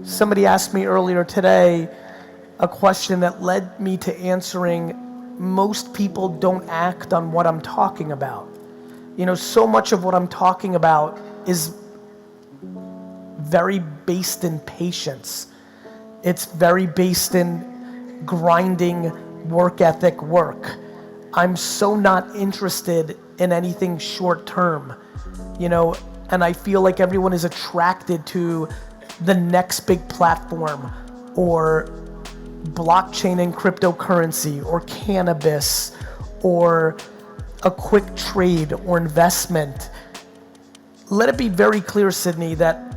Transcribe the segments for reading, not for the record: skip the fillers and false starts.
Somebody asked me earlier today a question that led me to answering most people don't act on what I'm talking about. You know, so much of what I'm talking about is very based in patience. It's very based in grinding work ethic work. I'm so not interested in anything short term, you know, and I feel like everyone is attracted to the next big platform or blockchain and cryptocurrency or cannabis or a quick trade or investment. Let it be very clear, Sydney, that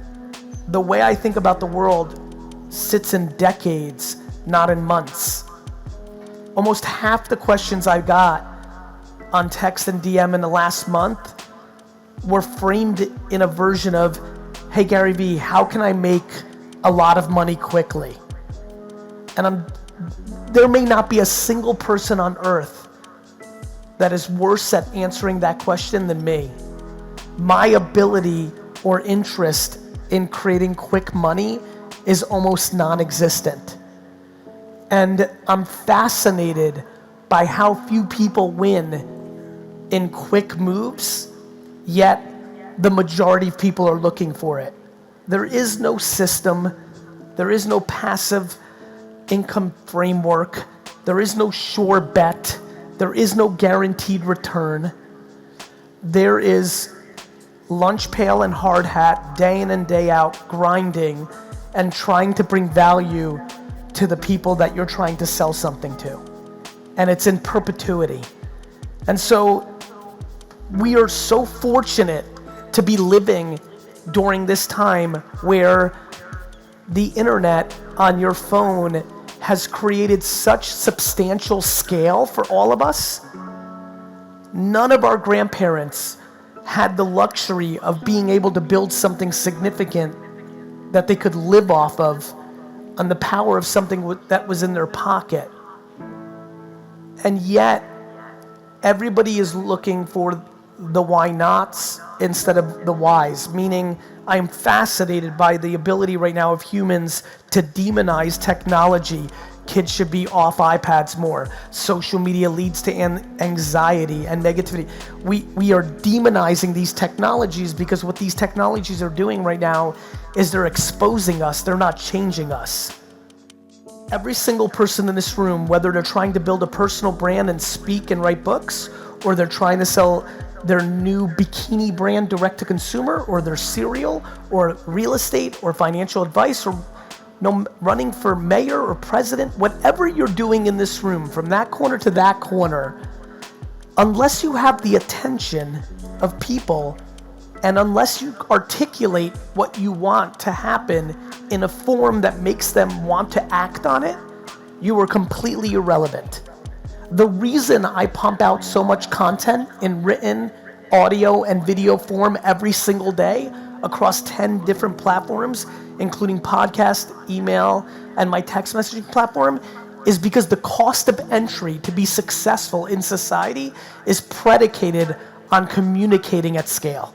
the way I think about the world sits in decades, not in months. Almost half the questions I got on text and DM in the last month were framed in a version of, hey Garyvee, how can I make a lot of money quickly? And there may not be a single person on earth that is worse at answering that question than me. My ability or interest in creating quick money is almost non-existent. And I'm fascinated by how few people win in quick moves, yet the majority of people are looking for it. There is no system, there is no passive income framework, there is no sure bet, there is no guaranteed return. There is lunch pail and hard hat, day in and day out, grinding and trying to bring value to the people that you're trying to sell something to. And it's in perpetuity. And so we are so fortunate to be living during this time where the internet on your phone has created such substantial scale for all of us. None of our grandparents had the luxury of being able to build something significant that they could live off of on the power of something that was in their pocket. And yet, everybody is looking for the why nots instead of the whys, meaning I'm fascinated by the ability right now of humans to demonize technology. Kids should be off iPads more. Social media leads to anxiety and negativity. We are demonizing these technologies because what these technologies are doing right now is they're exposing us, they're not changing us. Every single person in this room, whether they're trying to build a personal brand and speak and write books, or they're trying to sell their new bikini brand direct to consumer, or their cereal, or real estate, or financial advice, or running for mayor or president, whatever you're doing in this room, from that corner to that corner, unless you have the attention of people and unless you articulate what you want to happen in a form that makes them want to act on it, you are completely irrelevant. The reason I pump out so much content in written, audio, and video form every single day across 10 different platforms, including podcast, email, and my text messaging platform, is because the cost of entry to be successful in society is predicated on communicating at scale.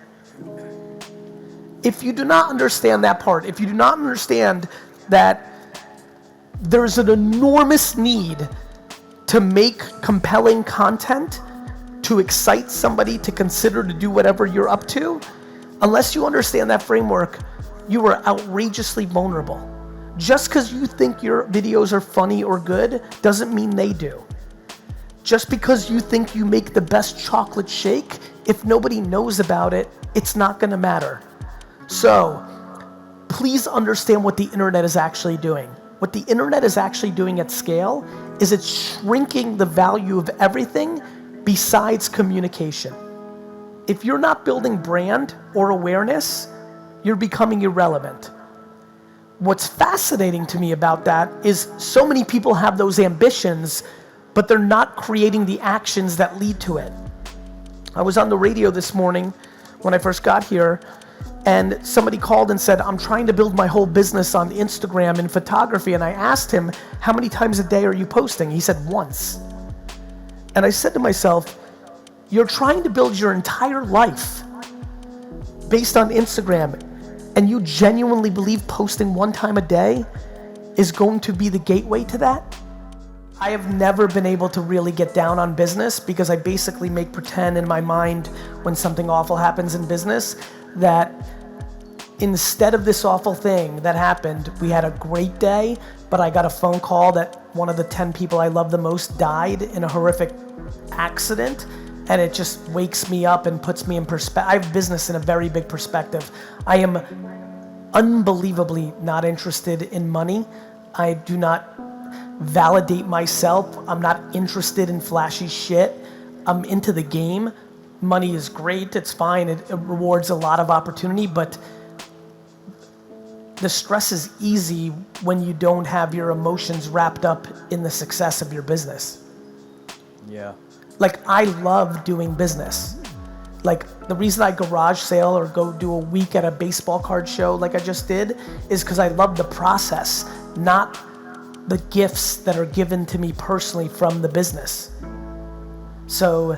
If you do not understand that part, if you do not understand that there's an enormous need to make compelling content to excite somebody to consider to do whatever you're up to, unless you understand that framework, you are outrageously vulnerable. Just because you think your videos are funny or good doesn't mean they do. Just because you think you make the best chocolate shake, if nobody knows about it, it's not gonna matter. So, please understand what the internet is actually doing. What the internet is actually doing at scale is it's shrinking the value of everything besides communication. If you're not building brand or awareness, you're becoming irrelevant. What's fascinating to me about that is so many people have those ambitions, but they're not creating the actions that lead to it. I was on the radio this morning when I first got here, and somebody called and said, I'm trying to build my whole business on Instagram and photography. And I asked him, how many times a day are you posting? He said, once. And I said to myself, you're trying to build your entire life based on Instagram, and you genuinely believe posting one time a day is going to be the gateway to that, I have never been able to really get down on business because I basically make pretend in my mind when something awful happens in business that instead of this awful thing that happened, we had a great day, but I got a phone call that one of the 10 people I love the most died in a horrific accident, and it just wakes me up and puts me in perspective. I have business in a very big perspective. I am unbelievably not interested in money. I do not validate myself. I'm not interested in flashy shit. I'm into the game. Money is great, it's fine, it rewards a lot of opportunity, but the stress is easy when you don't have your emotions wrapped up in the success of your business. Yeah. Like, I love doing business. Like, the reason I garage sale or go do a week at a baseball card show like I just did is because I love the process, not the gifts that are given to me personally from the business. So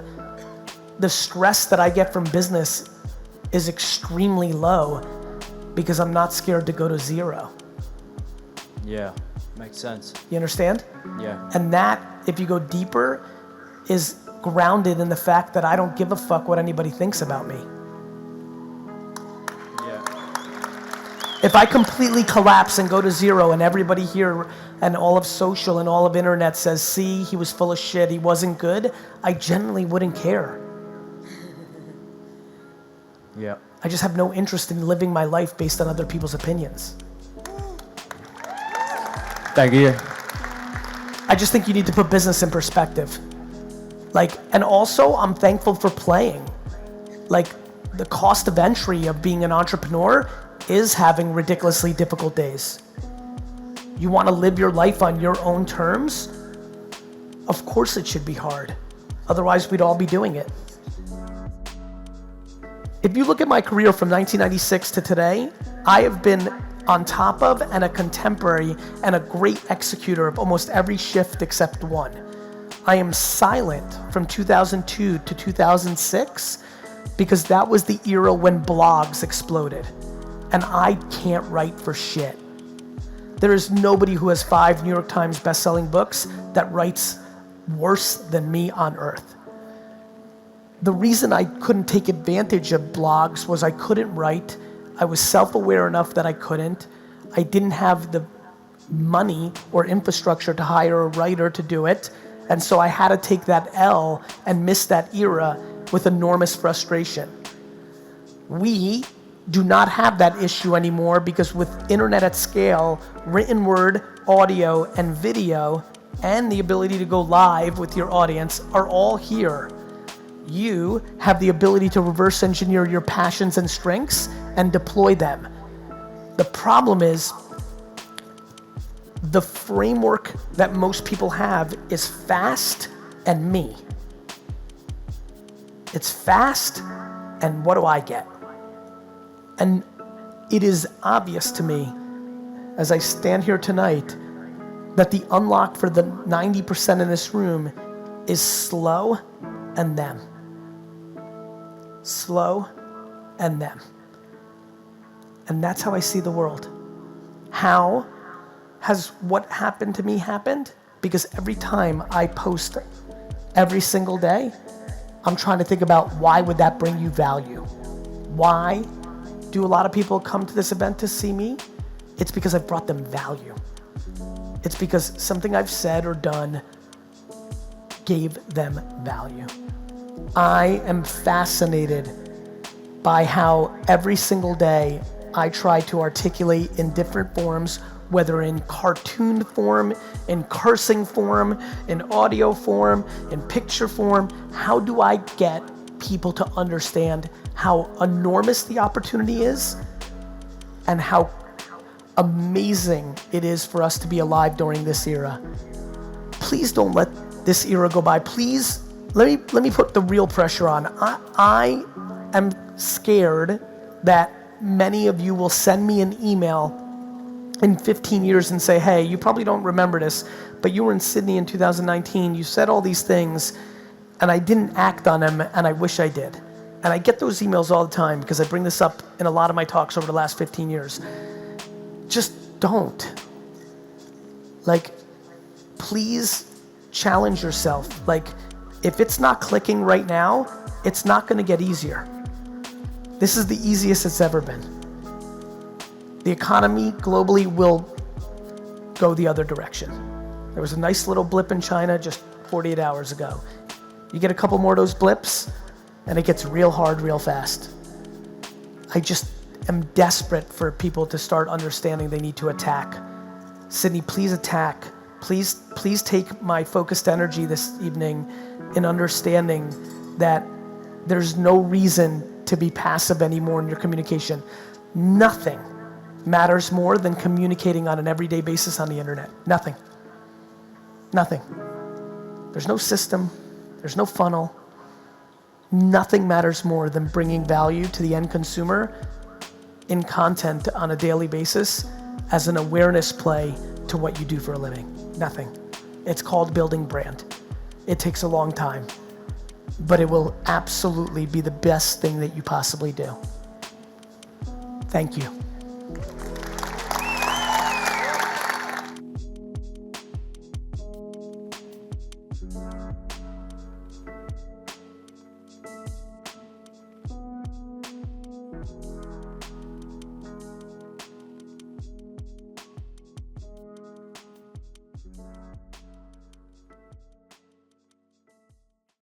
the stress that I get from business is extremely low because I'm not scared to go to zero. Yeah, makes sense. You understand? Yeah. And that, if you go deeper, is grounded in the fact that I don't give a fuck what anybody thinks about me. Yeah. If I completely collapse and go to zero and everybody here and all of social and all of internet says, see, he was full of shit, he wasn't good, I generally wouldn't care. Yeah. I just have no interest in living my life based on other people's opinions. Thank you. I just think you need to put business in perspective. Like, and also I'm thankful for playing. Like, the cost of entry of being an entrepreneur is having ridiculously difficult days. You want to live your life on your own terms? Of course it should be hard. Otherwise we'd all be doing it. If you look at my career from 1996 to today, I have been on top of and a contemporary and a great executor of almost every shift except one. I am silent from 2002 to 2006 because that was the era when blogs exploded. And I can't write for shit. There is nobody who has 5 New York Times bestselling books that writes worse than me on earth. The reason I couldn't take advantage of blogs was I couldn't write. I was self-aware enough that I couldn't. I didn't have the money or infrastructure to hire a writer to do it. And so I had to take that L and miss that era with enormous frustration. We do not have that issue anymore because with internet at scale, written word, audio, and video, and the ability to go live with your audience are all here. You have the ability to reverse engineer your passions and strengths and deploy them. The problem is the framework that most people have is fast and me. It's fast and what do I get? And it is obvious to me as I stand here tonight that the unlock for the 90% in this room is slow and them. Slow and them. And that's how I see the world. How has what happened to me happened? Because every time I post every single day, I'm trying to think about why would that bring you value? Why do a lot of people come to this event to see me? It's because I've brought them value. It's because something I've said or done gave them value. I am fascinated by how every single day I try to articulate in different forms, whether in cartoon form, in cursing form, in audio form, in picture form. How do I get people to understand how enormous the opportunity is and how amazing it is for us to be alive during this era? Please don't let this era go by. Please, let me put the real pressure on. I am scared that many of you will send me an email in 15 years and say, hey, you probably don't remember this, but you were in Sydney in 2019, you said all these things, and I didn't act on them, and I wish I did. and I get those emails all the time because I bring this up in a lot of my talks over the last 15 years. Just don't. Like, please challenge yourself. Like, if it's not clicking right now, it's not gonna get easier. This is the easiest it's ever been. The economy globally will go the other direction. There was a nice little blip in China just 48 hours ago. You get a couple more of those blips, and it gets real hard real fast. I just am desperate for people to start understanding they need to attack. Sydney, please attack. Please take my focused energy this evening in understanding that there's no reason to be passive anymore in your communication. Nothing matters more than communicating on an everyday basis on the internet. Nothing. Nothing. There's no system. There's no funnel. Nothing matters more than bringing value to the end consumer in content on a daily basis as an awareness play to what you do for a living. Nothing. It's called building brand. It takes a long time, but it will absolutely be the best thing that you possibly do. Thank you.